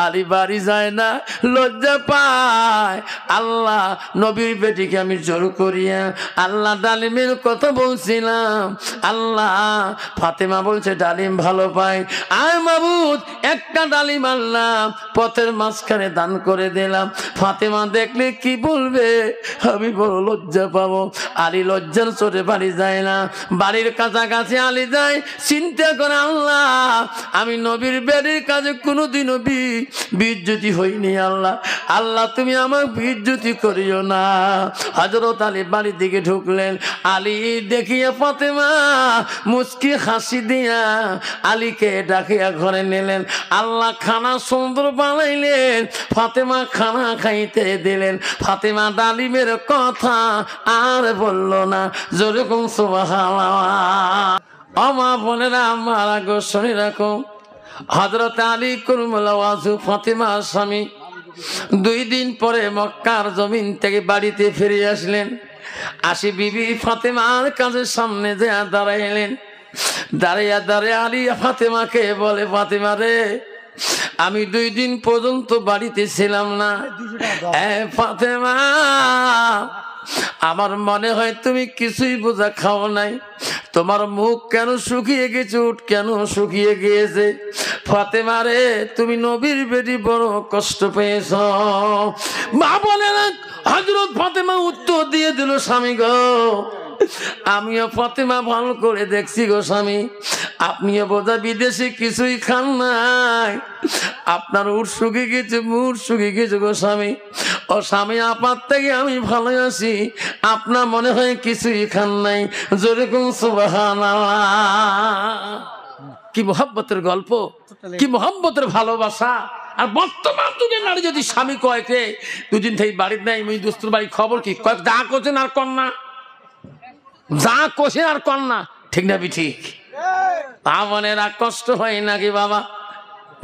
আলী বাড়ি যায় না, লজ্জা পায়। আল্লাহ নবীর বেটিকে আমি জোর করিয়া আল্লাহ ডালিমের কথা বলছিলাম। আল্লাহ ফাতেমা বলছে ডালিম ভালো পায়, আয় মাবুদ একটা ডালিম আনলাম, পথের মাঝখানে দান করে দিলাম। ফাতেমা দেখলে কি বলবে, আমি বড় লজ্জা পাবো। আলী লজ্জার চোটে বাড়ি যায় না, বাড়ির কাছাকাছি আলী যায়, চিন্তা করে আল্লাহ আমি নবীর বেটির কাছে কোনোদিনও বিজ্জতি হইনি। আল্লাহ আল্লাহ তুমি আমার বিজ্জতি করিও না। হযরত আলী বাড়ির দিকে ঢুকলেন, আলী দেখিয়া ফাতেমা মুস্কি হাসি দিয়া আলীকে ডাকিয়া ঘরে নিলেন। আল্লাহ খানা সুন্দর বানাইলেন, ফাতেমা খানা খাইতে দিলেন। ফাতেমা ডালিমের কথা আর বলল না, যেরকম সুবহানাল্লাহ। আমা বোনেরা আমার আগো শুনে রাখো, হযরত আলী কুরুমুল্লাহ ওয়াজু ফাতেমার স্বামী 2 দিন পরে মক্কার জমিন থেকে বাড়িতে ফিরে আসলেন। আসি বিবি ফাতেমার কাছে সামনে যে দাঁড়াইলেন। দাঁড়িয়ে আলী ফাতেমাকে বলে, ফাতেমা রে আমি 2 দিন পর্যন্ত বাড়িতে ছিলাম না। ফাতেমা আমার মনে হয় তুমি কিছুই বোঝা খাও নাই, তোমার মুখ কেন শুকিয়ে গেছে, উঠ কেন শুকিয়ে গিয়েছে। ফাতেমা রে তুমি নবীর বেটি বড় কষ্ট পেয়েছ। মা বলে না, হযরত ফাতেমা উত্তর দিয়ে দিল, স্বামী গো আমিও ফাতেমা ভালো করে দেখছি গো স্বামী, আপনিও বোঝা বিদেশে কিছুই খান নাই, আপনার উঠ শুকিয়ে গেছে, মুখ শুকিয়ে গেছে গো স্বামী। ও স্বামী আপনার থেকে আমি ভালো আছি, আপনার মনে হয় কিছুই খান নাই। যেরকম সুবহানাল্লাহ। কি মোহাব্বতের গল্প, কি মোহাব্বতের ভালোবাসা। আর বর্তমান যুগে নারী যদি স্বামী কয়েকে 2 দিন থেকে বাড়ির নাই, ওই দোস্তুর বাড়ি খবর কি কয়েক যা করছেন আর কন্যা, যা কোষে আর কন্যা, ঠিক না ঠিক? তা বোনেরা কষ্ট হয় নাকি বাবা?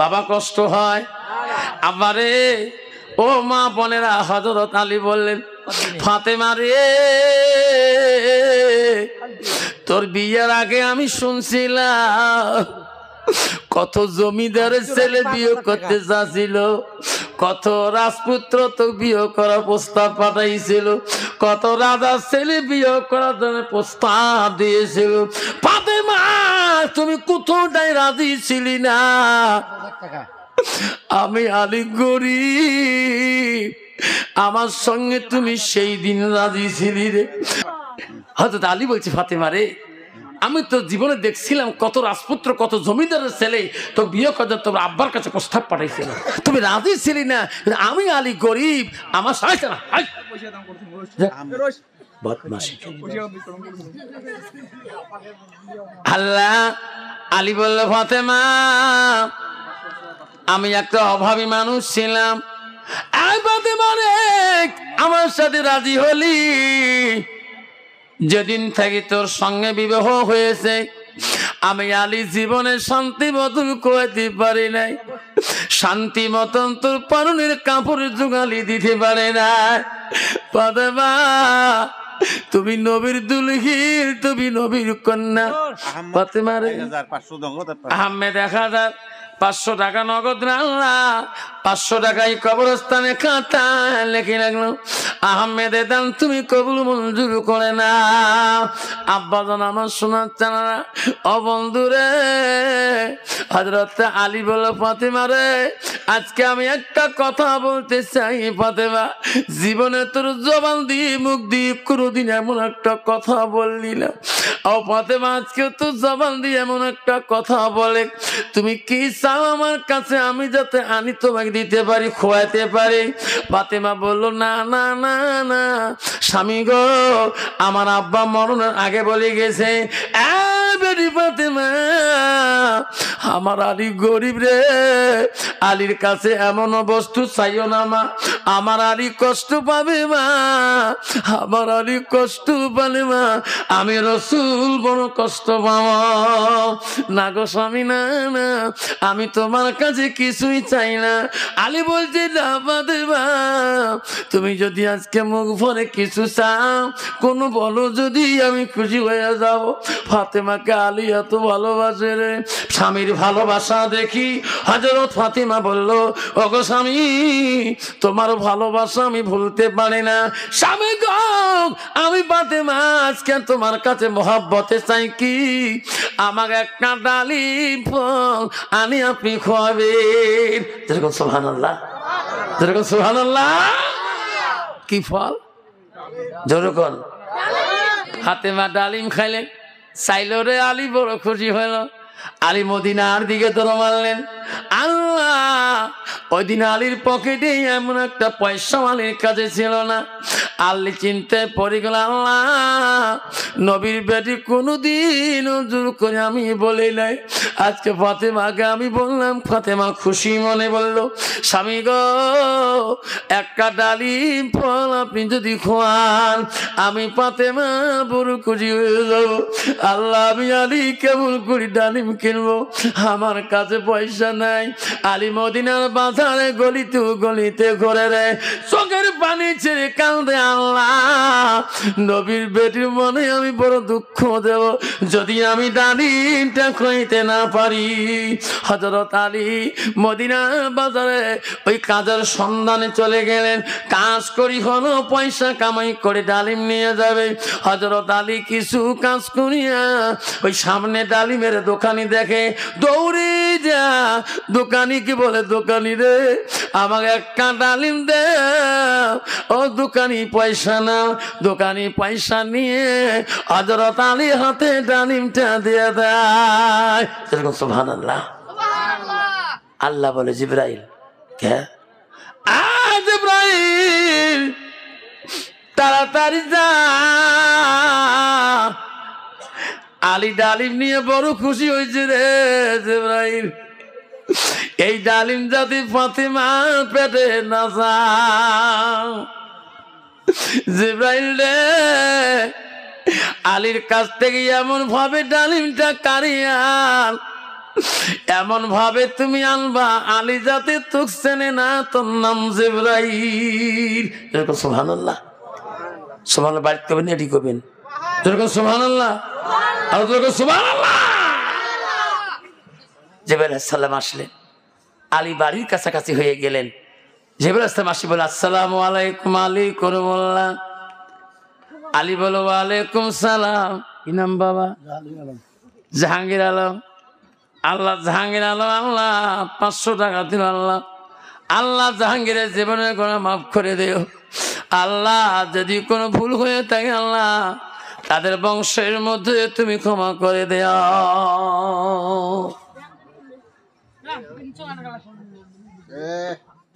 বাবা কষ্ট হয়। আবারে ও মা বোনেরা, হযরত আলী বললেন, ফাতেমা রে তোর বিয়ের আগে আমি শুনছিলাম কত জমিদারের ছেলে বিয়ে করতে চাচ্ছিল, কত রাজপুত্র তো বিয়ে করার প্রস্তাব পাঠাইছিল, কত রাজার ছেলে বিয়ে করার জন্য প্রস্তাব দিয়েছিল। ফাতেমা তুমি কোথাওটাই রাজি ছিলি না। আমি আলী গরিব, আমার সঙ্গে তুমি সেই দিন রাজি ছিলি রে। হযরত আলী বলছে, ফাতেমা রে আমি তো জীবনে দেখছিলাম কত রাজপুত্র, কত জমিদারের ছেলে তো বিয়ে করে তোর আব্বার কাছে প্রস্তাব পাঠাইছিল, তুমি রাজি ছিলি না। আমি আলী গরিব, আমার সাথে না আল্লাহ। আলী বলল, ফাতেমা আমি একটা অভাবী মানুষ ছিলাম, আমার সাথে রাজি হলি, যেদিন থেকে তোর সঙ্গে বিবাহ হয়েছে আমি আলী জীবনে শান্তি মতন করতে পারি নাই, শান্তি মতন তোর পরনের কাপড় জোগালি দিতে পারে না। ফাতেমা তুমি নবীর দুলহির, তুমি নবীর কন্যা। ফাতেমা রে আহমেদ 1000 টাকা নগদ রান্না, 500 টাকায় কবরস্থানে খাতা লেখে রাখলো, আহমেদের দান তুমি কবুল মঞ্জুর করে না। আব্বাজান আমার শোনার চানারা, ও বন্ধুরে, হযরত আলী বলল, ফাতেমা রে আজকে আমি একটা কথা বলতে চাই। ফাতেমা জীবনে তোর জবান দিয়ে মুখ দিয়ে কোনোদিন এমন একটা কথা বললি না। ও ফাতেমা আজকে তোর জবান দিয়ে এমন একটা কথা বলে, তুমি কি চাও আমার কাছে আমি যাতে আনি তোমাকে দিতে পারি, খোয়াতে পারি? ফাতেমা বলল, না না না না স্বামী গো, আমার আব্বা মরণের আগে বলে গেছে, ফাতেমা আমার আলী গরিব রে, আলীর কাছে এমন বস্তু চাইও না মা, আমার আলী কষ্ট পাবে মা, আমার আলী কষ্ট পাবে মা, আমি রসুল বড় কষ্ট পাবো না গো স্বামী, না না, আমি তোমার কাছে কিছুই চাই না। আলী বলছে না ফাতেমা, তুমি যদি আজকে মুখ ভরে কিছু চাও কোনো বলো, যদি আমি খুশি হয়ে যাব। ফাতেমাকে আলী এত ভালোবাসে রে, স্বামীর ভালোবাসা দেখি হযরত ফাতেমা বলল, ওগো স্বামী, তোমার ভালোবাসা আমি ভুলতে পারি না। স্বামী গো, আমি ফাতেমা আজকে তোমার কাছে মহব্বতে চাই কি, আমাকে একটা ডালিম ফল আনি আপনি খাওয়াবেন। যেরকম সুবহানাল্লাহ, যেরকম সুবহানাল্লাহ। কি ফল? যেরকম ফাতেমা ডালিম খাইলেন, চাইল রে, আলী বড় খুশি হইল। আলী মদিনার দিকে দৌড় মারলেন। আল্লাহ, ওই দিন আলীর পকেটে এমন একটা পয়সা আলীর কাছে ছিল না। আলী চিনতে পড়ে গেল, আল্লাহ, নবীর বেটি কোনোদিন জোর করে আমি বলি নাই, আজকে ফাতেমাকে আমি বললাম। ফাতেমা খুশি মনে বলল, স্বামী গো, একটা ডালিম ফল আপনি যদি খোয়ান আমি ফাতেমা বড় খুশি হয়ে যাব। আল্লাহ, আমি আলী কেমন করি ডালিম কিনবো, আমার কাছে পয়সা নাই। আলী মদিনার বাজারে গলিতে গলিতে ঘুরে রে, চোখের পানি ছেড়ে কাঁদে, আল্লাহ, নবীর বেটির মনে আমি বড় দুঃখ দেব যদি আমি ডালিমটা খাইতে না পারি। হযরত আলী মদিনা বাজারে ওই কাজের সন্ধানে চলে গেলেন। কাজ করি হলো পয়সা কামাই করে ডালিম নিয়ে যাবে। হযরত আলী কিছু কাজ করিয়া ওই সামনে ডালিমের দোকানি দেখে, দৌড়ে যা দোকানি কি বলে, দোকানি রে, আমাকে একটা ডালিম দে। ও দোকানি পয়সা না, দোকানি পয়সা নিয়ে হযরত আলী হাতে ডালিমটা দিয়ে দেয়। যেরকম সুবহানাল্লাহ। আল্লাহ বলে, জিবরাইল, কে? জিবরাইল, তাড়াতাড়ি যা। আলী ডালিম নিয়ে বড় খুশি হয়েছে রে। জিবরাইল, এই ডালিম যাতে ফাতেমা পেটে না যায়। জিবরাইল রে, আলীর কাছ থেকে এমন ভাবে ডালিমটা কারিয়া, এমন ভাবে তুমি আনবা আলী যাতে তোক চেনে না, তোর নাম জিবরাইল। যেরকম সুবহানাল্লাহ, সুবহানাল্লাহ বাড়িতে করবেন, এটি করবেন, যেরকম সুবহানাল্লাহ, আর যেরকম সুবহানাল্লাহ। জিবরাইল আলাইহিস সালাম আসলেন, আলী বাড়ির কাছাকাছি হয়ে গেলেন। জিবরাইল আলাইহিস সালাম আসি বলে, আসসালামু আলাইকুম আলী করমুল্লাহ। আলী বলো, ওয়ালাইকুম সালাম। কি নাম বাবা? জাহাঙ্গীর আলম। আল্লাহ জাহাঙ্গীর আলম, আল্লাহ 500 টাকা দিল। আল্লাহ, আল্লাহ জাহাঙ্গীরের জীবনের কোনো মাফ করে দিও। আল্লাহ, যদি কোনো ভুল হয়ে থাকে আল্লাহ তাদের বংশের মধ্যে তুমি ক্ষমা করে দেও।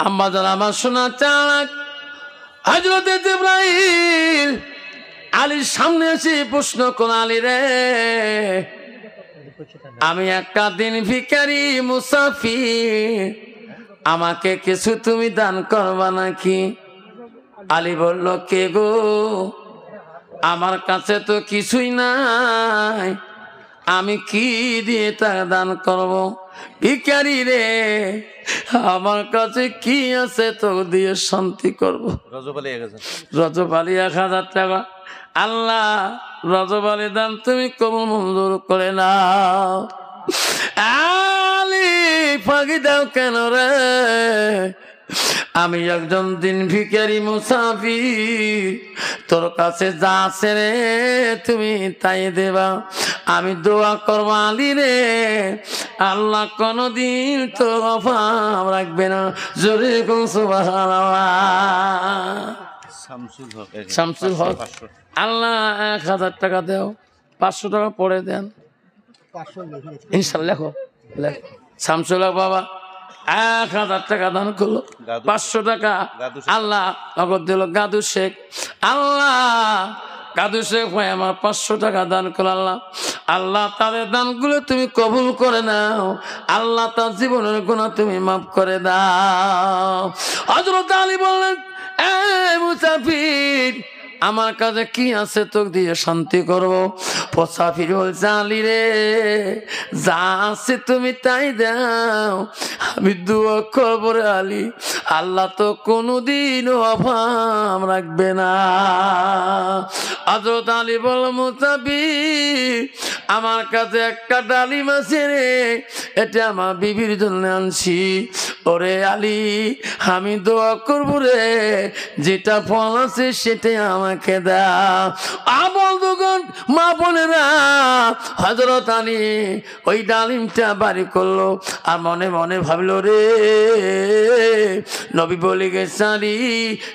আম্মা জান, আমার শোনা চাক হযরত জিবরাইল আলীর সামনে এসে প্রশ্ন কোন, আলী রে, আমি একটা দিন ভিখারি মুসাফির, আমাকে কিছু তুমি দান করবা নাকি? আলী বলল, কে গো? আমার কাছে তো কিছুই নাই, আমি কি দিয়ে তার দান করব? ভিখারি রে, আমার কাছে কি আছে তো দিয়ে শান্তি করব? রজব আলী 1000 টাকা। আল্লাহ, রজব আলী দান তুমি কবুল মঞ্জুর করে নাও। আলী, ফাঁকি দাও কেন রে? আমি একজন দিন ভিখারি মুসাফির, তোর কাছে যা আছে রে তুমি তাই দেবা। আমি দোয়া করবো আলী রে, আল্লাহ কোনদিন তো অভাব রাখবে না। জোরে কোন সুবহানাল্লাহ। শামসুল হক, আল্লাহ 1000 টাকা দেও, 500 টাকা পরে দেন ইনশাল্লাহ। লেখো, শামসুল হক বাবা 1000 টাকা দান করলো, 500 টাকা আল্লাহ নগদ দিল। গাদু শেখ, আল্লাহ কাদু শেখ ভাই আমার 500 টাকা দান করে আল্লাহ, আল্লাহ তাদের দানগুলো তুমি কবুল করে নাও, আল্লাহ তার জীবনের গুনাহ তুমি মাফ করে দাও। হযরত আলী বললেন, এই মুসাফির, আমার কাছে কি আছে তোকে দিয়ে শান্তি করবো? মুসাফির বলছে, আলী রে, যা আছে তুমি তাই দাও, আমি দুয়া করবো রে আলী, আল্লাহ তো কোনোদিন অভাব রাখবে না। হযরত আলী বলল, মুসাফির, আমার কাছে একটা ডালিম আছে রে, এটা আমার বিবির জন্য আনছি। ওরে আলী, আমি দোয়া করবো রে, যেটা ফল আছে সেটাই আমাকে দাও। আমল দুগুণ মা বোনেরা, হযরত আলী ওই ডালিমটা বাড়ি করলো আর মনে মনে ভাবলো, রে নবী বলে গেছে, আলী,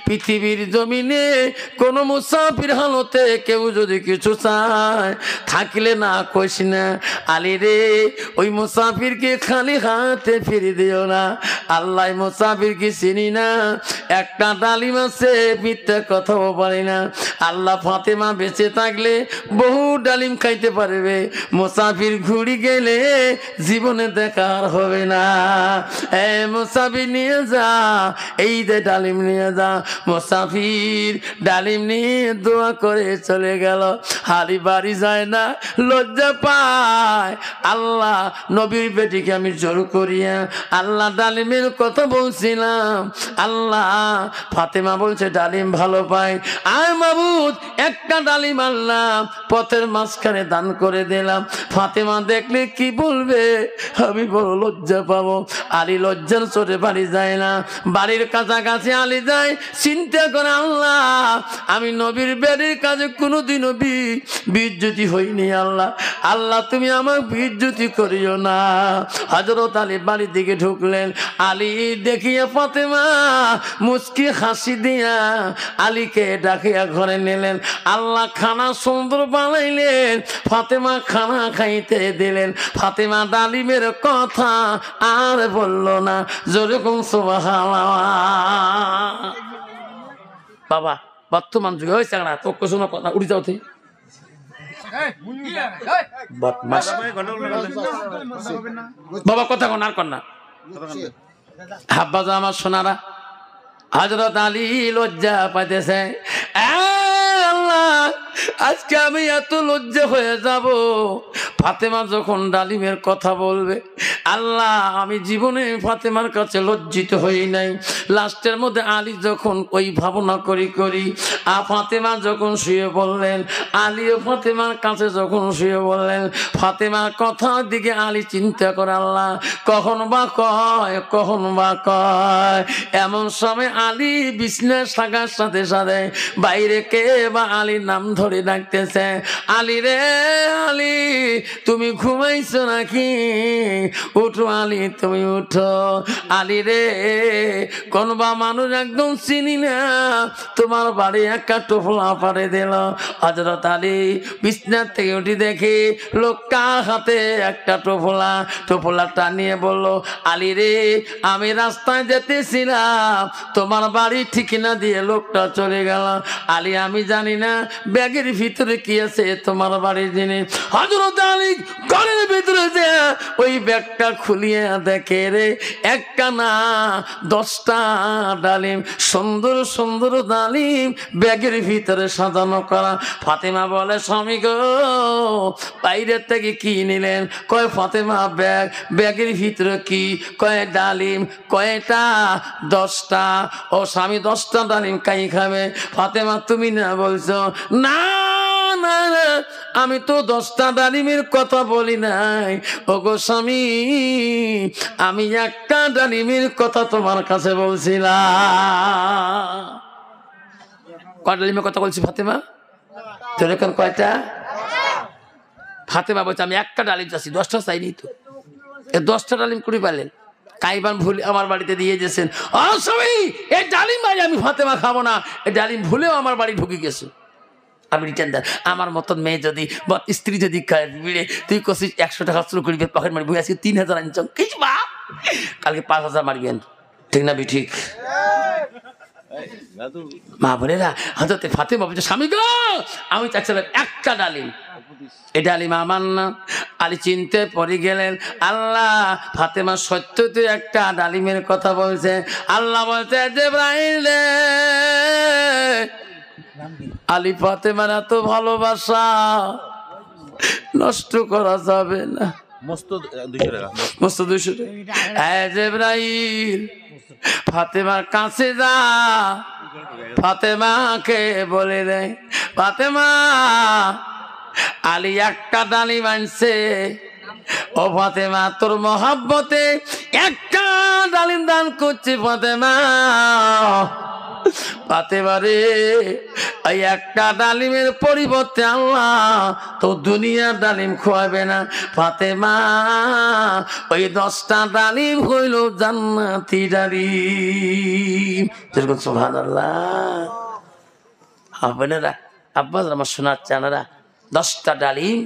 পৃথিবীর জমিনে কোন মুসাফির হালতে কেউ যদি কিছু চায় থাকলে না কইস না, আলী রে, ওই মুসাফিরকে খালি হাতে ফিরে দিও না। আল্লাহ মুসাফিরকে চিনি না, একটা ডালিম আছে, মিথ্যা কথাও পারি না। আল্লাহ ফাতেমা বেঁচে থাকলে বহু ডালিম খাইতে পারবে, মুসাফির ঘুরি গেলে জীবনে দেখার হবে না। এ মুসাফির নিয়ে যা, এই যে ডালিম নিয়ে যা। মুসাফির ডালিম নিয়ে দোয়া করে চলে গেল। হালি বাড়ি যায় না, লজ্জা পায়। আল্লাহ নবীর বেটিকে আমি জোর করিয়া আল্লাহ ডালিমের কথা বলছিলাম, আল্লাহ ফাতেমা বলছে ডালিম ভালো পাই, আয় মাবুদ একটা ডালিম আনলাম, পথের মাঝখানে দান করে দিলাম। ফাতেমা দেখলে কি বলবে, আমি বড় লজ্জা পাবো। আলী লজ্জার চোটে বাড়ি যায় না, বাড়ির কাছাকাছি আলী যায়, চিন্তা করে, আল্লাহ আমি নবীর বেড়ির কাছে কোনোদিনও বিজ্জতি হইনি, আল্লাহ আল্লাহ তুমি আমার বিজ্জতি করিও না। হযরত আলী বাড়ির দিকে ঢুকলেন, আলী দেখিয়া ফাতেমা মুস্কি হাসি দিয়া আলীকে ডাকিয়া ঘরে নিলেন। আল্লাহ খানা সুন্দর বানাইলেন, ফাতেমা খানা খাইতে দিলেন। ফাতেমা ডালিমের কথা আর বলল না, যেরকম সুবহানাল্লাহ। বাবা বর্তমান যুগে হয়েছে না, তো শোনো কথা উড়ি যাও থেকে বাবা, কথা কোন আর কন্যা হাব্বাজা আমার সোনারা। হযরত আলী লজ্জা পাইতেছে, আজকে আমি এত লজ্জা হয়ে যাব, ফাতেমা যখন ডালিমের কথা বলবে, আল্লাহ আমি জীবনে ফাতেমার কাছে লজ্জিত হই নাই। লাস্টের মধ্যে আলী যখন ওই ভাবনা করি ফাতেমা যখন শুয়ে বললেন, আলীও ফাতেমার কাছে যখন শুয়ে বললেন, ফাতেমার কথার দিকে আলী চিন্তা করে, আল্লাহ কখন বা কয়। এমন সময় আলী বিছনায় থাকার সাথে সাথে বাইরে কে বা আলীর নাম ধরে ডাকতেছে, আলী রে, আলী তুমি ঘুমাইছো নাকি? উঠো আলী, তুমি উঠো। আলী রে, কোন বা মানুষ একদম চিনি না, তোমার বাড়ি একটা টোপলা পাড়ে দিল। হযরত আলী বিছনার থেকে উঠে দেখে লোকটা হাতে একটা টোপলাটা নিয়ে বলল, আলী রে, আমি রাস্তায় যেতেছিলাম, তোমার বাড়ি ঠিকানা দিয়ে লোকটা চলে গেল। আলী আমি জানি না ব্যাগের ভিতরে কি আছে তোমার বাড়ির জিনিস। হযরত আলী ঘরের ভিতরে যে ওই ব্যাগটা খুলিয়ে দেখে রে, একটা না 10টা ডালিম, সুন্দর সুন্দর ডালিম ব্যাগের ভিতরে সাজানো করা। ফাতেমা বলে, স্বামী গো, বাইরের থেকে কি নিলেন? কয় ফাতেমা ব্যাগের ভিতরে কি? কয় ডালিম। কয়টা? 10টা। ও স্বামী, 10টা ডালিম কাই খাবে? ফাতেমা তুমি না বলছো? না না না, আমি তো 10টা ডালিমের কথা বলি নাই। ও গো স্বামী, আমি একটা ডালিমের কথা তোমার কাছে বলছিলাম। কয় ডালিমের কথা বলছি ফাতেমা? তোর এখন কয়টা? ফাতেমা বলছে, আমি একটা ডালিম চাচ্ছি, 10টা চাইনি তো। 10টা ডালিম করে পাইলেন? কাইবান ভুলে আমার বাড়িতে দিয়ে গেছেন। ও স্বামী, এই ডালিম ভাই আমি ফাতেমা খাবো না, এই ডালিম ভুলেও আমার বাড়ি ঢুকে গেছে। আমি রিটার্ন দেন। আমার মতন মেয়ে যদি বা স্ত্রী যদি বিড়ে তুই কষিস 100 টাকা শুরু করবি, পকেট মারি, আজকে 3000 আনছ, কালকে 5000 মারবেন, ঠিক না? ঠিক। মা বোনেরা, হযরত ফাতেমা বলছে স্বামী গো আমি চাচ্ছিলাম একটা ডালিম, এই ডালিম আমার না। আলী চিনতে পড়ে গেলেন, আল্লাহ ফাতেমা সত্যতে একটা ডালিমের কথা বলছে। আল্লাহ বলছে জিবরাইল রে, আলী ফাতেমার এত ভালোবাসা নষ্ট করা যাবে না। মস্ত 200 টাকা। জিবরাইল ফাতেমার কাছে যা, ফাতেমাকে বলে দেয় ফাতেমা আলী একটা ডালিম আনছে, ও ফাতেমা তোর মহব্বতে একটা ডালিম দান করছে। ফাতেমা ফাতেমা রে, এই একটা ডালিমের পরিবর্তে আল্লাহ তো দুনিয়ার ডালিম খোয়াবে না। ফাতেমা ওই 10টা ডালিম হইল জান্নাতি ডালিম। যেরকম সুবহানাল্লাহ। আপনারা আব্বাস আমার শোনার চানারা 10টা ডালিম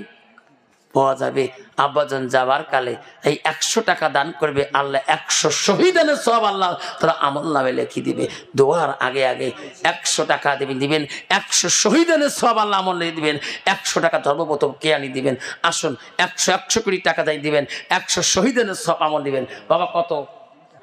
পাওয়া যাবে। আব্বাজান যাবার কালে এই 100 টাকা দান করবে, আল্লাহ 100 শহীদানের সব আল্লাহ তারা আমল নামে লিখে দিবে। দোয়ার আগে আগে 100 টাকা দিবেন, 100 শহীদানের সব আল্লাহ আমল লিখে দিবেন। 100 টাকা ধর্মপ্রথম কে আনি দিবেন। আসুন 100 কোটি টাকা যাই দিবেন, 100 শহীদানের সব আমল দিবেন। বাবা কত?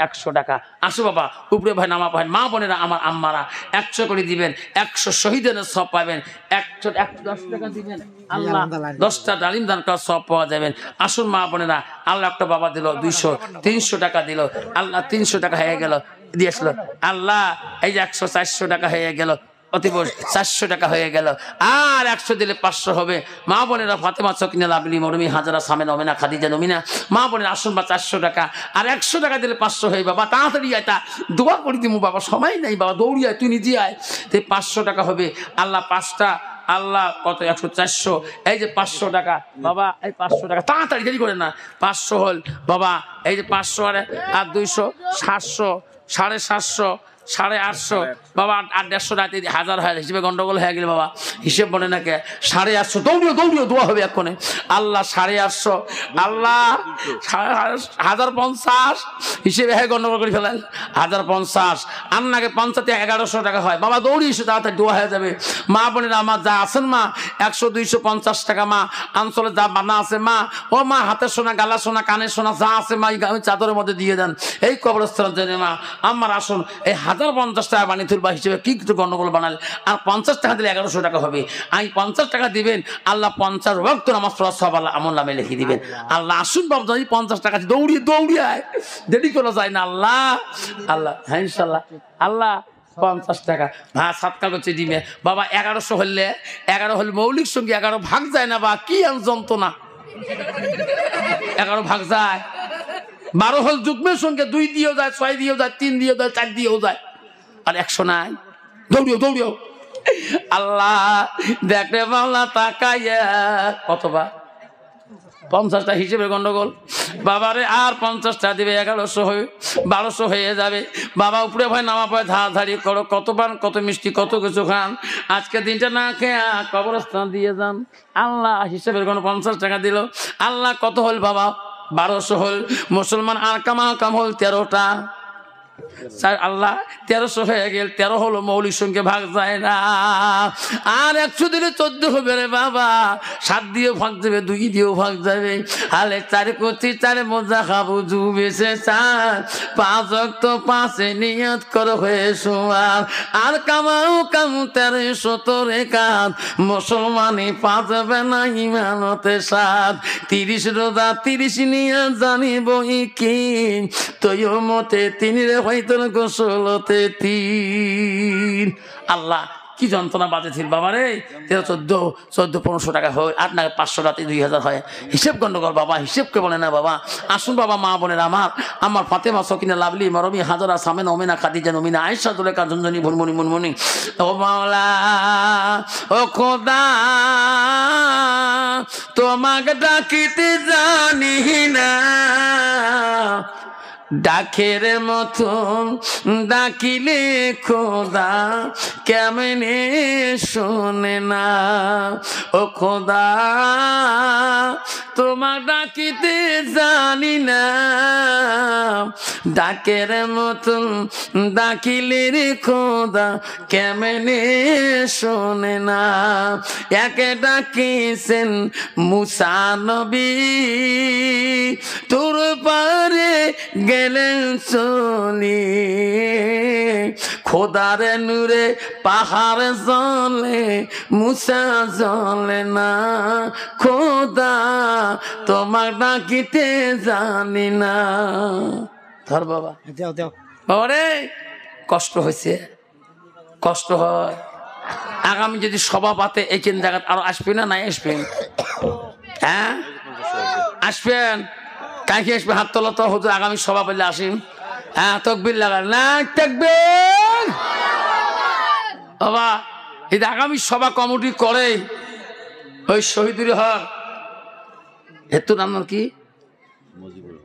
100 টাকা। আসো বাবা উপরে ভাই নামা ভাই মা বোনেরা আমার আম্মারা 100 করে দিবেন, 100 শহীদের সব পাবেন। 110 টাকা দিবেন, আল্লাহ 10টা ডালিম দান করার সব পাওয়া যাবেন। আসুন মা বোনেরা, আল্লাহ একটা বাবা দিল 200 300 টাকা দিল, আল্লাহ 300 টাকা হয়ে গেল দিয়েছিল। আল্লাহ এই যে 100 400 টাকা হয়ে গেল, অতিব 400 টাকা হয়ে গেল। আর 100 দিলে 500 হবে। মা বোনেরা ফাতেমা সকিনা লাবলি মরমি হাজারা সামে নমিনা খাদিজা নমিনা মা বোনের আসুন বা 400 টাকা আর 100 টাকা দিলে 500 হয়। বাবা তাড়াতাড়ি আয়, তা দোয়া করে দিমু বাবা, সময় নাই বাবা, দৌড়ি আয়, তুই নিজে আয়। তো 500 টাকা হবে। আল্লাহ 5টা, আল্লাহ কত 100 400, এই যে 500 টাকা বাবা, এই 500 টাকা তাড়াতাড়ি দেরি করেন না। 500 হল বাবা, এই যে 500 আর 200 700 750 850 বাবা, 850 রাতে 1000 হয়, হিসেবে গন্ডগোল হয়ে গেলে বাবা হিসেব বলে নাকি 850 দৌড়িও দৌড়িও দোয়া হবে এক্ষণে। আল্লাহ 850, আল্লাহ 1050 হিসেবে হ্যাঁ গন্ডগোল করে ফেলেন। 1050 আন্নাকে 50 1100 টাকা হয় বাবা, দৌড়ি এসে তাড়াতাড়ি দোয়া হয়ে যাবে। মা বোনেরা আমার যা আছেন মা 100 250 টাকা মা, অঞ্চলে যা বানা আছে মা, ও মা হাতের সোনা গালা সোনা কানের সোনা যা আছে মা চাদরের মধ্যে দিয়ে দেন এই কবরস্থানের জন্য মা। আমার আসুন এই 1050 টাকা বানিয়ে তুলবা হিসেবে কি কিছু গন্ডগোল বানালে, আর 50 টাকা দিলে 1100 টাকা হবে। আমি 50 টাকা দিবেন, আল্লাহ 50 ওয়াক্ত নামাজ পড়া সব আল্লাহ আমল নামে লিখে দিবেন। আল্লাহ আসুন বাবা, যদি 50 টাকা দৌড়িয়ে দৌড়িয়ে আয়, দেরি করা যায় না। আল্লাহ আল্লাহ হ্যাঁ ইনশাল্লাহ আল্লাহ 50 টাকা হ্যাঁ সাতকা করছে দিবে বাবা। 1100 হলে 11 হলে মৌলিক সঙ্গে 11 ভাগ যায় না বা কি যন্ত্রণা, 11 ভাগ যায়। 12 হল যুগ্মের সঙ্গে 2 দিয়েও যায়, 6 দিয়েও যায়, 3 দিয়েও যায়, 4 দিয়েও যায়, আর 100 নাই। দৌড়িও দৌড়িও। আল্লাহ দেখে বাংলা তাকাইয়া কতবার 50টা হিসেবে গন্ডগোল বাবারে, আর 50টা দিবে 1100 হয়ে 1200 হয়ে যাবে বাবা। উপরে ভয় নামা ভয় ধাড়ি করো, কত পান কত মিষ্টি কত কিছু খান, আজকে দিনটা না খেয়ে কবরস্থান দিয়ে যান। আল্লাহ হিসেবের কোনো 50 টাকা দিল। আল্লাহ কত হল বাবা? 1200 হল। মুসলমান আর কাম হল 13টা। আল্লাহ 1300 হয়ে গেল, 13 হলো মৌলিক সঙ্গে ভাগ যায় না। আর 100 দিলে 14 হবে রে বাবা, 7 দিয়েও ভাগ যাবে, 2 দিয়েও ভাগ যাবে। আলে 4 কোটি 4 মজা খাবো জুবেছে 4, 5 ওয়াক্ত 5 নিয়ত করো হয়ে সোয়ার, আর কামাও কাম 1300 রেখাত, মুসলমানি পাঁচবে না ইমানতে 7, 30 রোজা 30 নিয়ে জানিব কি, তৈও মতে 3 রে হয়তো গোসলতে 3। আল্লাহ কি যন্ত্রণা বাজেছিল বাবা রে। 13 14 1500 টাকা হয়, 8 না 500 রাতে 2000 হয়। হিসেব গন্ডগোল বাবা, হিসেবকে বলে না বাবা। আসুন বাবা মা বোনের আমার ফাতেমা সকিনা লাভলি মরমি হাজারা সামে নমিনা খাদিজা নমিনা আয়েশা জুলেখা ঝুনঝুনি ভুনমুনি মুনমুনি। ও মাওলা ও খোদা তোমাকে ডাকিতে জানি না, ডাকের মতন ডাকিলে খোদা কেমনে শোনে না। ও খোদা তোমার ডাকিতে জানি না, ডাকের মতন ডাকিলে রে খোদা কেমনে শোনে না। একে ডাকিছেন মুসা নবী, তোর পারে গেলেন চলি, খোদার নূরে পাহাড় জ্বলে মুসা জ্বলে না, খোদা তোমার ডাকিতে জানি না। ধর বাবা, বাবারে কষ্ট হয়েছে, কষ্ট হয়। আগামী যদি সভা পাতে এইখান জায়গা আরো আসবেন না, নাই আসবেন? হ্যাঁ আসবেন, কাকে আসবে? হাত তোলা তো হুজুর, আগামী সভা পেলে আসেন। হ্যাঁ তকবির লাগান না, তাকবীর বাবা। এই আগামী সভা কমিটি করে ওই শহীদুল হক হেতু নাম কি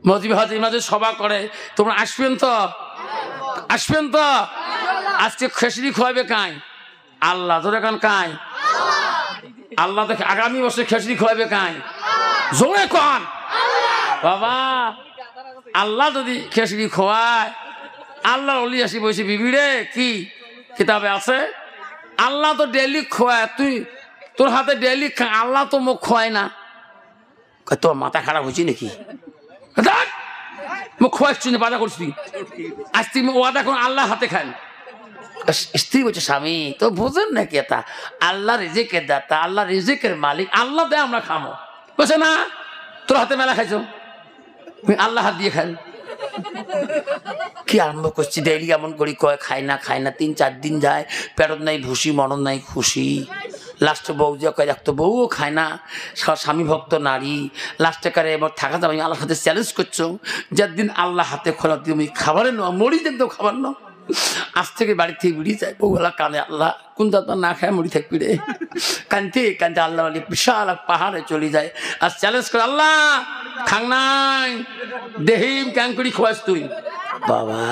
মজিব হাজির মাঝে সভা করে, তোমরা আসবেন তো? আসবেন তো? আজকে খেসড়ি খোয়াবে কাই? আল্লাহ। জোরে কান কাই? আল্লাহ। দেখে আগামী বছর খেসড়ি খোয়াবে কাই? জোরে কান বাবা। আল্লাহ যদি খেসড়ি খোয়ায়, আল্লাহ অলি আসি বসে বিবিরে কি কিতাবে আছে? আল্লাহ তো ডেলি খোয়ায়, তুই তোর হাতে ডেলি খা, আল্লাহ তো মুখ খোয়ায় না। তোর মাথা খারাপ হয়েছি নাকি? মুখ খোয়াচ্ছি না, বাধা করছি আজ তুই ওয়াদা এখন আল্লাহ হাতে খান। স্ত্রী বলছে স্বামী তো বোঝেন নাকি, এটা আল্লাহ রিজিকের দাতা, আল্লাহ রিজিকের মালিক, আল্লাহ দেয় আমরা খামো। বলছে না, তোর হাতে মেলা খাইছ, আল্লাহ হাত দিয়ে খান। কি আরম্ভ করছি ডেইলি এমন করি, কয় খাই না খাই না, 3-4 দিন যায়, পেটত নাই ভুসি, মনন নাই খুশি। লাস্টে বউ যে কয় দেখতো বউও খায় না, স্বামী ভক্ত নারী। লাস্টে কারে এবার থাকা যাবে, আল্লাহর হাতে চ্যালেঞ্জ করছো, যার দিন আল্লাহ হাতে খোলা তুমি খাবারে নাও, মরি দেখতেও খাবার নাও। আজ থেকে বাড়ি থেকে বেরিয়ে যায়, বউগুলা কানে, আল্লাহ কোন দাদা না খায় মরি থাকবি রে, কানতে কানতে আল্লাহ বিশাল পাহাড়ে চলে যায়। আর চ্যালেঞ্জ করে, আল্লাহ খাং নাই দেহিম ক্যাং করি খোয়াস তুই বাবা।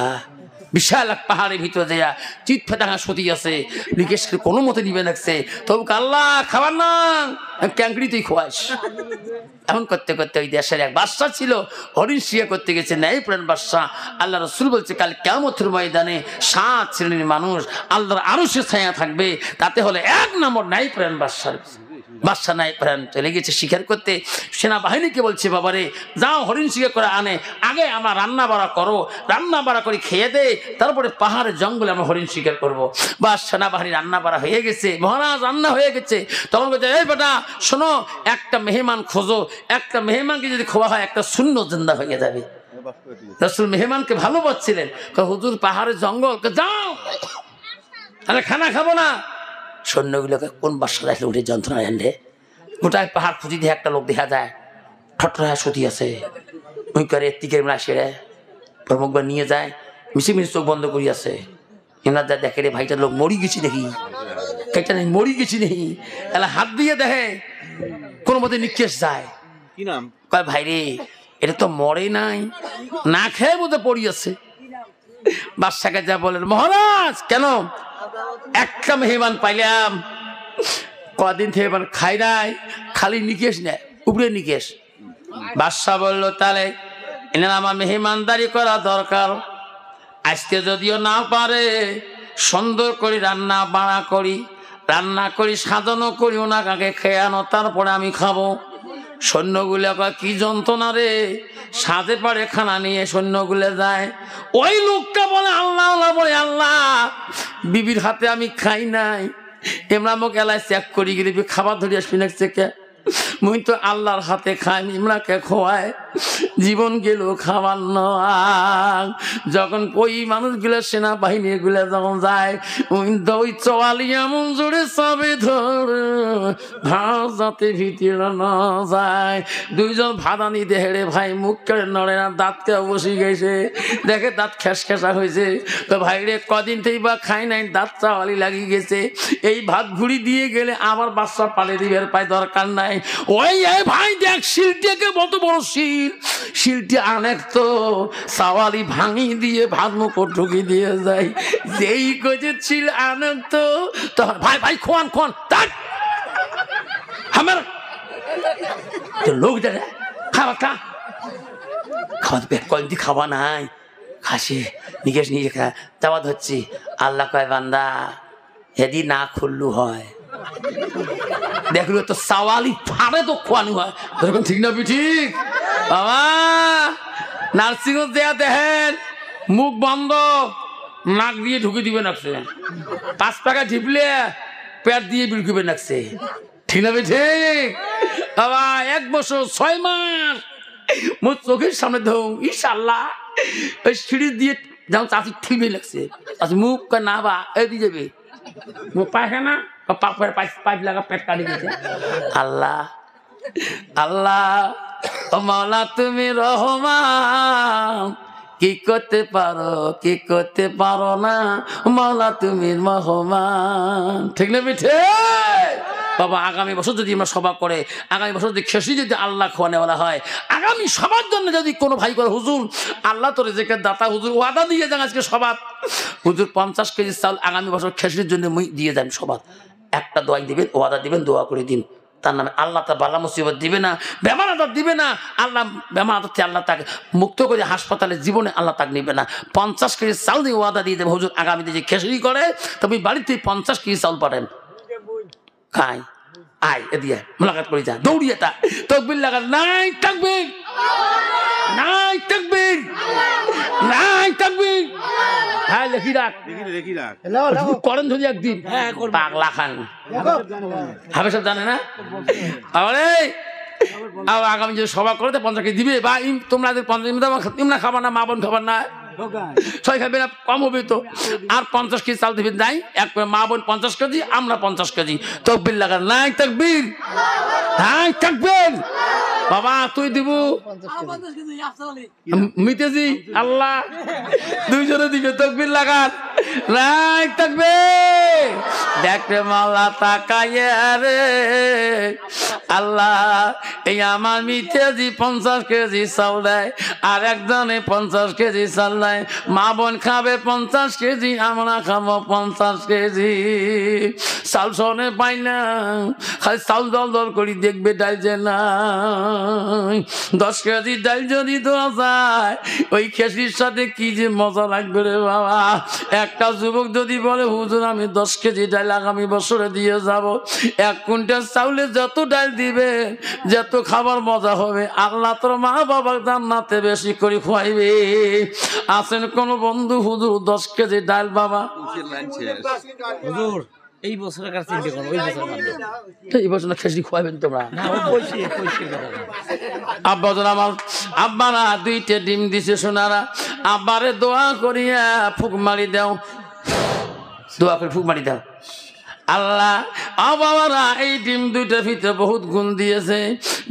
বিশাল এক পাহাড়ের ভিতরে দেয়া চিত ফেটাঙা সতী আছে, জিজ্ঞেস করে কোনো মতে নিবে লাগছে, তবু আল্লাহ খাবার না ক্যাংকড়ি তুই খোয়াস। এমন করতে করতে ওই দেশের এক বাদশা ছিল, হরিণ শিয়া করতে গেছে, ন্যায় প্রাণ বাদশা। আল্লাহ রসুল বলছে কাল কিয়ামতের ময়দানে 7 শ্রেণীর মানুষ আল্লাহর আরশে ছায়া থাকবে, তাতে হলে 1 নম্বর ন্যায় প্রাণ বাদশার। বাদশা নাই প্রাণ চলে গেছে শিকার করতে। সেনাবাহিনীকে বলছে বাবারে যাও হরিণ শিকার করে আনে, আগে আমরা রান্না বাড়া করো, রান্না বাড়া করে খেয়ে দে, তারপরে পাহাড়ের জঙ্গলে আমরা হরিণ শিকার করবো। বা সেনাবাহিনী রান্না বাড়া হয়ে গেছে, মহারাজ রান্না হয়ে গেছে। তখন বলছে এই বেটা শোনো, একটা মেহমান খোঁজো, একটা মেহমানকে যদি খোয়া হয় একটা শূন্য জিন্দা হয়ে যাবে। রাসূল মেহমানকে ভালো পাচ্ছিলেন, হুজুর পাহাড়ের জঙ্গল, যাও আরে খানা খাবো না। সৈন্যগুলোকে কোন বাসা দেখলে উঠে যন্ত্রণা এনে গোটায় পাহাড় খুঁজি দিয়ে একটা লোক দেখা যায়, ঠট্টরা সতী আছে, ওই করে এতিকে সেরে প্রমুখবার নিয়ে যায়, মিশে মিশে চোখ বন্ধ করি আছে। এনার যা দেখে রে ভাইটার লোক মরি গেছি দেখি, কেটা নেই মরি গেছি নেই, এলা হাত দিয়ে দেখে কোনো মতে নিকেশ যায়। কি নাম? কয় ভাই রে এটা তো মরে নাই, না খেয়ে বোধহয় পড়ি আছে। বাদশাকে যা বলেন, মহারাজ কেন? একটা মেহমান পাইলাম, কদিন থেকে এবার খাই নাই, খালি নিকেশ নেয়, উপরে নিকেশ। বাদশাহ বললো তাহলে এনার আমার মেহমানদারি করা দরকার, আজকে যদিও না পারে সুন্দর করে রান্না বাড়া করি, রান্না করি সাজানো করি, ওনাকে খেয়ানো, তারপরে আমি খাবো। সৈন্যগুলো কি যন্ত্রণা রে, সাজে পারে খানা নিয়ে সৈন্যগুলো যায়। ওই লোকটা বলে আল্লাহ বলে আল্লাহ বিবির হাতে আমি খাই নাই, এমরা মোক এলায় চেক করি গেলে খাবার ধরে আসবি না চেকে, মুই তো আল্লাহর হাতে খাই, ইমরাকে খোয়ায় জীবন গেল খাবার নয়। যখন ওই মানুষগুলো সেনাবাহিনী গুলো যখন যায়, ওই চোয়ালি এমন জোরে চাবে ধরে ভাত যাতে ভিতরে না যায়। দুইজন ভাদানি দেহেরে ভাই মুখ কেড়ে নড়ে না, দাঁতকে বসে গেছে, দেখে দাঁত খেস খেসা হয়েছে। তো ভাই রে কদিন থেকে বা খাই নাই, দাঁত চাওয়ালি লাগিয়ে গেছে, এই ভাত ঘুরি দিয়ে গেলে আমার বাচ্চা পালে দিবে, পায় দরকার নাই। ওই ভাই দেখ শিলটাকে কত বড় শিল, শিলটি অনেক তো সাওয়ালি ভাঙি দিয়ে ভাত মুখ ঢুকি দিয়ে যায়, যেই গজে ছিল অনেক তো ভাই ভাই খোয়ান খোয়ান আমার তো লোক দেখে খাবা খাওয়া পেট কয়েকদিন খাওয়া নাই খাসি নিকেশ নিজে খা দাওয়াত হচ্ছি আল্লাহ কয় বান্দা হেদি না খুললু হয় দেখলো তো সাওয়ালি ফাড়ে তো খোয়ানো হয় এরকম ঠিক না ঠিক বাবা নার্সিং হোম দেয়া দেখেন মুখ বন্ধ নাক দিয়ে ঢুকে দিবে নাকছে 5 টাকা ঢিপলে পেট দিয়ে বিড়কিবে নাকছে ঠিক না ঠিক বাবা 1 বছর 6 মাস মোর চোখের সামনে ধৌ ইনশাআল্লাহ ওই সিঁড়ি দিয়ে যেমন চাষি ঠিকই লাগছে আচ্ছা মুখ না বা এই দিয়ে যাবে মুখ পায়খানা পাইপ লাগা পেট কাটি গেছে আল্লাহ আল্লাহ ও মাওলা তুমি রহমান কি করতে পারো না মাওলা তুমি রহমান ঠিক না মিঠে বাবা আগামী বছর যদি আমরা সভা করে আগামী বছর যদি খেসি যদি আল্লাহ খোয়ানেওয়ালা হয় আগামী সবার জন্য যদি কোনো ভাই করে হুজুর আল্লাহ তো রেজেকের দাতা হুজুর ওয়াদা দিয়ে যান আজকে সবার হুজুর 50 কেজি চাল আগামী বছর খেসির জন্য দিয়ে যান সবার একটা দোয়াই দিবেন ওয়াদা দিবেন দোয়া করে দিন তার নামে আল্লাহ তা বালা মুসিবত দিবে না বেমার আদার দিবে না আল্লাহ বেমার আদার থেকে আল্লাহ তাকে মুক্ত করে হাসপাতালে জীবনে আল্লাহ তাকে নিবে না 50 কেজি চাল দিয়ে ওয়াদা দিয়ে দেবে হুজুর আগামীতে যে খেসরি করে তুমি বাড়িতে 50 কেজি চাল পাঠান খাই আয় এদিকে মোলাকাত করে যা দৌড়িয়ে তা তকবির লাগা নাই তাকবীর নাই তাকবীর নাই তাকবীর হ্যাঁ লেখি রাখ করেন ধরি একদিন পাগলা খান হবে সব জানে না আরে আগামী যে সভা করে 50 কেজি দিবে বা তোমরা 50 ইমনা খাবার না মা বোন খাবার না ছয় খাবে না কম হবে তো আর 50 কেজি চাল দিবেন নাই এক মা বোন 50 কেজি আমরা 50 কেজি তকবির লাগা নাই তাকবীর নাই তাকবীর বাবা তুই দিব মিতেজি আল্লাহ দুইজনে দিবে তকবির লাগান নাই তাকবীর দেখতে মাওলা তাকাইয়া রে আল্লাহ এই আমার মিতেজি 50 কেজি চাল দেয় আর একজনে 50 কেজি চাল দেয় মা বোন খাবে 50 কেজি আমরা খাবো 50 কেজি চাল শোনে পাই না খালি চাল দল দল করি দেখবে ডাল যে না 10 কেজি ডাল যদি দেওয়া যায় ওই খেসির সাথে কি যে মজা লাগবে রে বাবা একটা যুবক যদি বলে হুজুর আমি 10 কেজি ডাল আগামী বছরে দিয়ে যাব 1 কুইন্টাল চাউলে যত ডাল দিবে যত খাবার মজা হবে আল্লাহ তোর মা বাবার জান্নাতে বেশি করে খোয়াইবে আছেন কোন বন্ধু হুজুর 10 কেজি ডাল বাবা হুজুর এই বছরের কাছে চিন্তা করো ওই বছর এই বছর খেসি খোয়াবেন তোমরা না আব্বা জন আমার আব্বা না 2টা ডিম দিছে সোনারা আব্বারে দোয়া করিয়া ফুক মারি দাও দোয়া করে ফুক মারি দাও আল্লাহ বাবারা এই ডিম 2টার ভিতরে বহুত গুণ দিয়েছে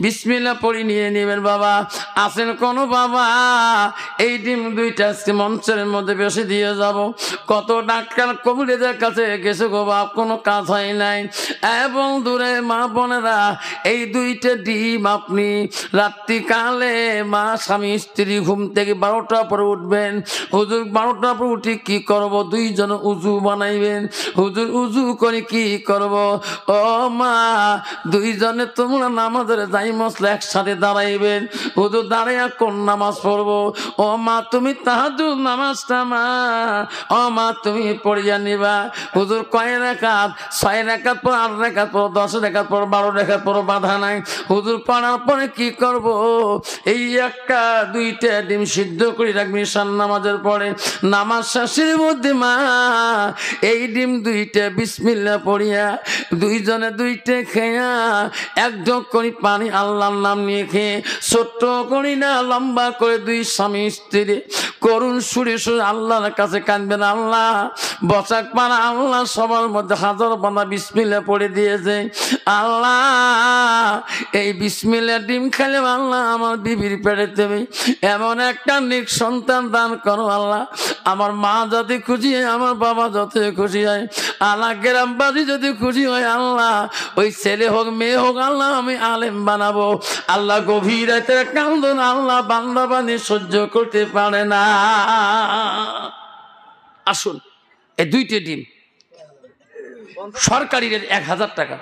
বিসমিল্লাহ পড়ি নিয়ে নেবেন বাবা আছেন কোন বাবা এই ডিম 2টা মঞ্চের মধ্যে বেশি দিয়ে যাব কত ডাক্তার কবিরাজের কাছে গেছে গো বাপ কোনো কাজ হয় নাই এবং দূরে মা বোনেরা এই 2টা ডিম আপনি রাত্রিকালে মা স্বামী স্ত্রী ঘুম থেকে 12টা পরে উঠবেন হুজুর 12টা পরে উঠে কি করব 2 জন উজু বানাইবেন হুজুর উজু করে কি করব ও মা 2 জনে তোমরা নামাজের যাই মসলা একসাথে দাঁড়াইবেন হুজুর দাঁড়াইয়া কোন নামাজ পড়বো ও মা তুমি তাহাজ্জুদ নামাজটা মা ও মা তুমি পড়িয়া নিবা হুজুর কয় রাকাত 6 রাকাত পর 8 রাকাত পর 10 রাকাত পর 12 রাকাত পর বাধা নাই হুজুর পড়ার পরে কি করব এই একটা 2টা ডিম সিদ্ধ করে রাখবি ঈশান নামাজের পরে নামাজ শেষের মধ্যে মা এই ডিম 2টা বিসমিল্লাহ পড়িয়া 2 জনে 2টা খেয়া 1 ঢোক করে পানি আল্লাহর নাম নিয়ে খেয়ে ছোট্ট করি না লম্বা করে 2 স্বামী স্ত্রী করুণ সুরে সুরে আল্লাহর কাছে কাঁদবেন আল্লাহ বসাক পানা আল্লাহ সবার মধ্যে হাজার বানা বিসমিল্লাহ পড়ে দিয়েছে আল্লাহ এই বিসমিল্লাহ ডিম খেলে আল্লাহ আমার বিবির পেটে তুমি এমন একটা নেক সন্তান দান করো আল্লাহ আমার মা যাতে খুশি হয় আমার বাবা যাতে খুশি হয় আল্লাহ গ্রামবাসী যদি খুশি হয় আল্লাহ ওই ছেলে হোক মেয়ে হোক আল্লাহ আমি আলেম বানাবো আল্লাহ গভীর রাতের কান্দন আল্লাহ বান্দা বানি সহ্য করতে পারে না আসুন এই 2টা ডিম সরকারি রেট 1000 টাকা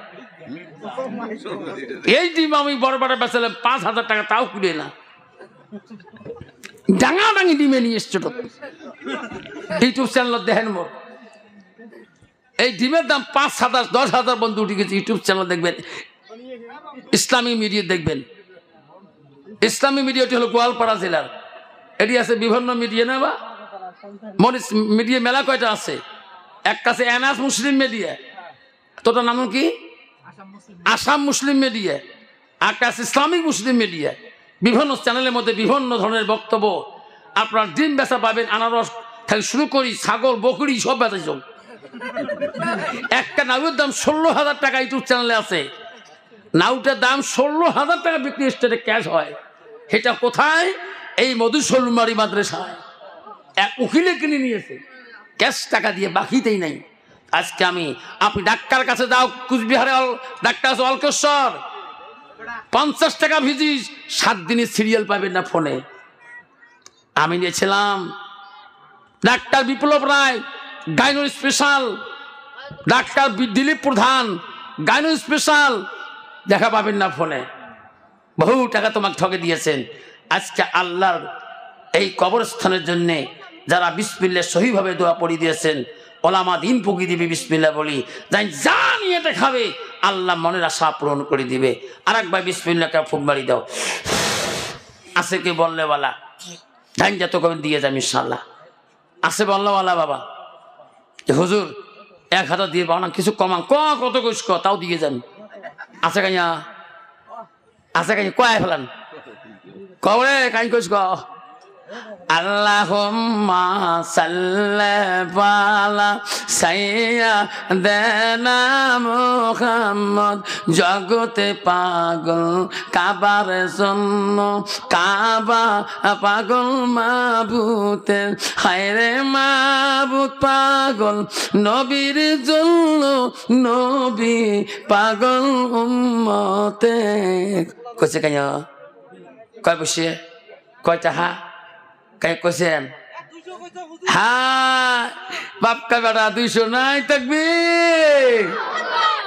এই ডিম আমি বড় বড় বেচালে 5,000 টাকা, তাও কুড়ে না। ডাঙা ডাঙি ডিমে নিয়ে এসছো তো ইউটিউব চ্যানেল দেখেন মোর, এই ডিমের দাম 5,000 10,000 বন্ধু উঠে গেছে। ইউটিউব চ্যানেল দেখবেন, ইসলামিক মিডিয়া দেখবেন। ইসলামিক মিডিয়াটি হলো গোয়ালপাড়া জেলার, এটি আছে বিভিন্ন মিডিয়া না বা মরিস মিডিয়া মেলা কয়টা আছে। এক কাছে এনআস মুসলিম মিডিয়া, তোটার নাম কি আসাম মুসলিম মিডিয়া, আর কাছে ইসলামিক মুসলিম মিডিয়া। বিভিন্ন চ্যানেলের মধ্যে বিভিন্ন ধরনের বক্তব্য। আপনার ডিম বেচা পাবেন, আনারস থেকে শুরু করি ছাগল বকরি সব বেচা চল। একটা নাউয়ের দাম 16,000 টাকা ইউটিউব চ্যানেলে আছে। নাউটার দাম 16,000 টাকা বিক্রি স্টেটে ক্যাশ হয়। সেটা কোথায়? এই মধুসলমারি মাদ্রাসায় এক উকিলে কিনে নিয়েছে ক্যাশ টাকা দিয়ে, বাকিতেই নাই। আজকে আপনি ডাক্তার কাছে যাও, কুচবিহারে ডাক্তার আছে অলকেশ্বর, 50 টাকা ভিজিট, 7 দিনের সিরিয়াল পাবেন না ফোনে। আমি নিয়েছিলাম ডাক্তার বিপ্লব রায় গাইনো স্পেশাল, ডাক্তার দিলীপ প্রধান গাইনো স্পেশাল, দেখা পাবেন না ফোনে। বহু টাকা তোমাকে ঠকে দিয়েছেন। আজকে আল্লাহর এই কবরস্থানের জন্য যারা বিসমিল্লাহ সহিভাবে দোয়া পড়ি দিয়েছেন, ওলামা দিন পুকি দিবি বিসমিল্লাহ বলি, যাই যা নিয়ে এটা খাবে আল্লাহ মনের আশা পূরণ করে দিবে। আর একবার বিসমিল্লাহকে ফুক মারি দাও, আছে কে বললে বলা যাই যত কবে দিয়ে যাম ইনশাল্লাহ। আছে বললেওয়ালা বাবা হুজুর 1,000 দিয়ে পাও না, কিছু কমান কত কইস তাও দিয়ে যান। আছে কাইয়া কয় ফেলান কবরে কাই কইস আল্লাহুম্মা সাল্লি আলা সাইয়্যিদিনা মুহাম্মদ। জগতে পাগল কাবার জন্য, কাবা পাগল মাবুতের, হায়রে মাবুত পাগল নবীর জন্য, নবী পাগল উম্মতে। কইছে কাইয়া কয় বসে কয়টা হা কাই কইছেন? হ্যাঁ বাপকা বেটা 200 নাই থাকবি।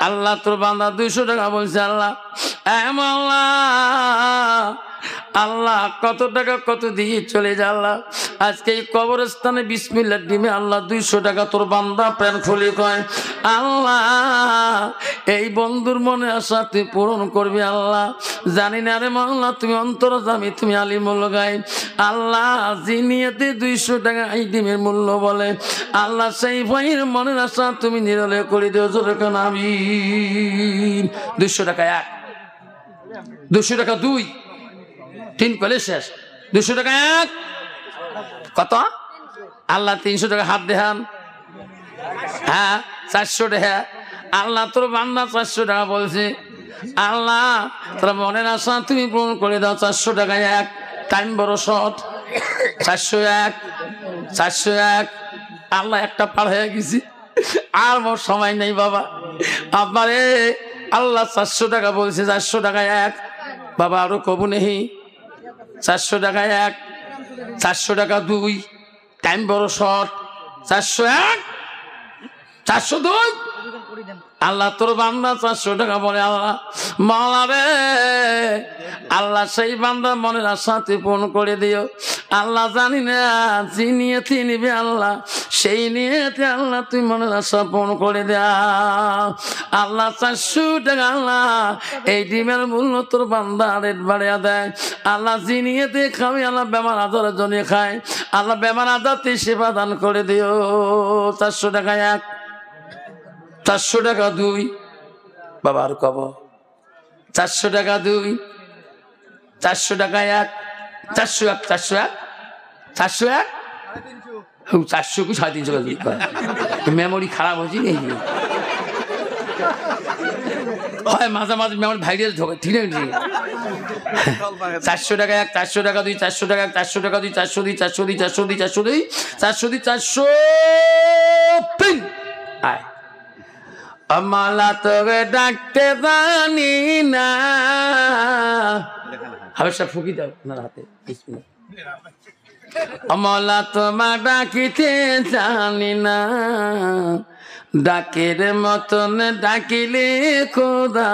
আল্লাহ তোর বান্দা 200 টাকা বলছে। আল্লাহ আল্লাহ কত টাকা কত দিয়ে চলে যা। আল্লাহ আজকে এই কবরস্থানে বিসমিল্লাহ ডিমে আল্লাহ 200 টাকা তোর বান্দা প্রাণ খুলে কয় আল্লাহ এই বন্ধুর মনে আশা তুই পূরণ করবি। আল্লাহ জানি না রে মাওলা, তুমি অন্তর্যামী, তুমি আলিমুল গায়ব। আল্লাহ যে নিয়তে 200 টাকা এই ডিমের মূল্য বলে, আল্লাহ সেই ভাইয়ের মনের আশা তুমি নিরলে করে দিও। জোরে কেন আমিন। 200 টাকা 1, 200 টাকা 2, 3 কলে শেষ। 200 টাকা 1 কত? আল্লাহ 300 টাকা হাত দেখান। হ্যাঁ 400 টাকা। আল্লাহ তোর বান্দা 400 টাকা বলছে। আল্লাহ তোর মনের আশা তুমি পূরণ করে দাও। 400 টাকা 1, টাইম বড় শর্ট। 401 401। আল্লাহ একটা পার হয়ে গেছি, আর মোর সময় নেই বাবা। আব্বারে আল্লাহ 400 টাকা বলছে। 400 টাকা 1 বাবা, আরো কবু নেই। 400 টাকা 1, 400 টাকা 2, টাইম বড় শর্ট। 401 402। আল্লাহ তোর বান্দা 400 টাকা বলে। আল্লাহ মাওলা রে, আল্লাহ সেই বান্দা মনের আশা তুই পূরণ করে দিও। আল্লাহ জানি না যে নিয়তে নিবে আল্লাহ সেই নিয়তে আল্লাহ তুই মনের আশা পূরণ করে দাও। আল্লাহ 400 টাকা আল্লাহ এই ডিমের মূল্য তোর বান্দা রেট বাড়িয়ে দেয়। আল্লাহ যে নিয়তে খাবে আল্লাহ বেমার আজারের জন্য খায়, আল্লাহ বেমার আজার তুই সেবা দান করে দিও। 400 টাকা 1, 400 টাকা 2 বাবা, আর কব 400 টাকা 2, 400 টাকা 1, 401 401 401 400 কি 350 মেমোরি খারাপ হয়েছে হয় মাঝে মাঝে মেমোরি ভাইরাস ঢোকে। ঠিক আছে 400 টাকা 1, 400 টাকা 2, 400 টাকা 1, 400 টাকা 2, 402 402 402 402 402 403 আয়। আমালা তোকে ডাকতে জানি না, হাবেশা ফুকি দাও আপনার হাতে। আমলা তোমার ডাকিতে জানি না, ডাকের মতন ডাকিলে খোদা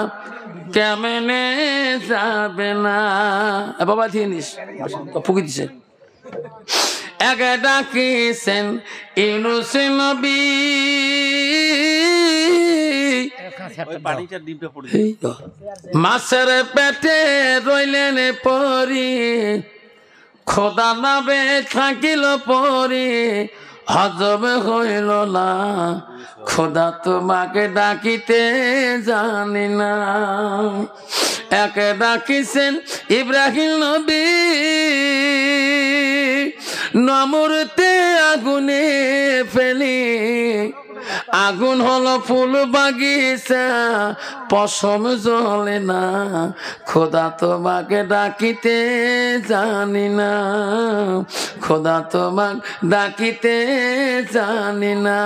কেমনে যাবে না। বাবা দিয়ে নিস ফুকি দিছে। এক ডাকিছেন ইউনুস নবী, মাছের পেটে রইলেন পরি, খোদা নাবে থাকিল পরি, হজম হইল না, খোদা তোমাকে ডাকিতে জানি না। এক ডাকিছেন ইব্রাহিম নবী, নমরতে আগুনে ফেলি, আগুন হলো ফুল বাগিচা, পশম জ্বলে না, খোদা তোমাকে ডাকিতে জানি না, খোদা তোমাকে ডাকিতে জানি না।